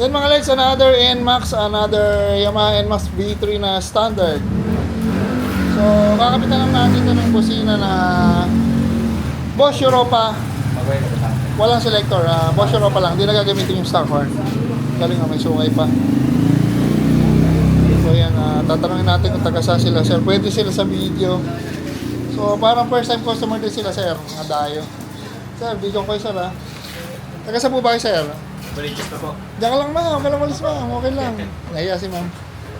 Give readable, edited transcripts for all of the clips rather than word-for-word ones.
Then mga lights, another NMAX, another Yamaha NMAX V3 na standard. So, kakapitan lang natin ito ng busina na Bosch Europa. Walang selector, Bosch Europa lang. Hindi na gagamitin yung stock horn. Galing nga, may sungay pa. So yan, tatanungin natin kung taga saan sila, sir. Pwede sila sa video. So parang first time customer din sila, sir. Mga dayo. Sir, video ko kayo, sir, ha. Taga saan po ba kayo, sir? Baliches na po. Diyan ka lang, ma'am. Walang walis, ma'am. Okay lang. Nahiya si ma'am.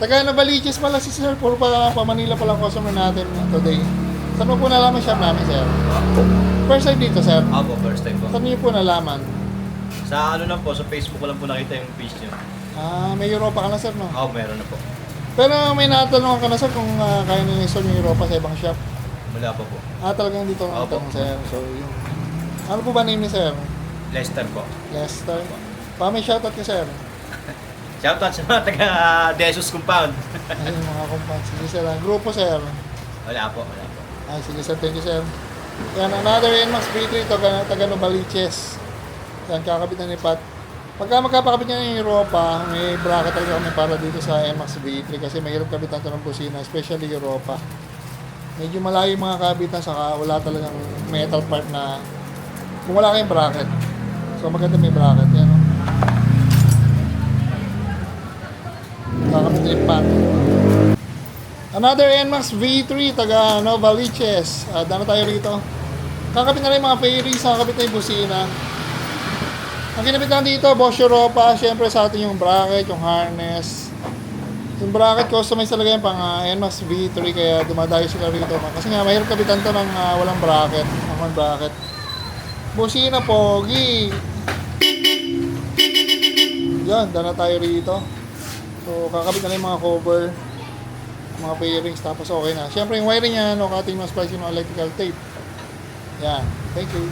Taga na Baliches pala si sir. Puro pa Manila pa lang customer natin today. Saan mo po nalaman shop namin, sir? First time dito, sir? Opo, first time po. Saan niyo po nalaman? Sa ano lang po, sa Facebook ko lang po nakita yung page niyo. May Europa ka na, sir, no? Oo, meron na po. Pero may natanong ka na, sir, kung kaya nyo install yung Europa sa ibang shop. Wala pa po. Talagang dito ang Opo. tanong, sir. So, yung... Ano po ba name ni sir? Lester po. Lester. May shoutout ka, sir. Shoutout sa mga taga Desus Compound. Ayun, mga compound. Sige, sir. Grupo, sir. Wala po, wala po. Sige, sir. Thank you, sir. Yan, another NMAX V3, taga Novaliches. Yan, kakabit na ni Pat. Pagka magkapakabit niya ng Europa, may bracket talaga kami para dito sa NMAX V3 kasi mahirap kabitan ito ng busina, especially Europa. Medyo malayo yung mga kabitan, saka wala talagang metal part na kung wala kayong bracket. So maganda may bracket, yan, no? Kakabit na ni Pat. Another NMAX V3, taga Novaliches. Dano tayo rito. Kakabit na rin yung mga fairings, kakabit na yung busina. Ang kinabit lang dito, Bosch Europa, syempre sa atin yung bracket, yung harness. Yung bracket, customize talaga yung pang NMAX V3, kaya dumadayo sila rito. Kasi nga, mahirap kabitan to ng walang bracket, ng bracket. Busina, pogi. Yan, dana tayo rito. So, kakabit na rin yung mga cover, mga fairings, tapos okay na. Syempre yung wiring niya, no, cutting mas spicy ng electrical tape. Yan, thank you.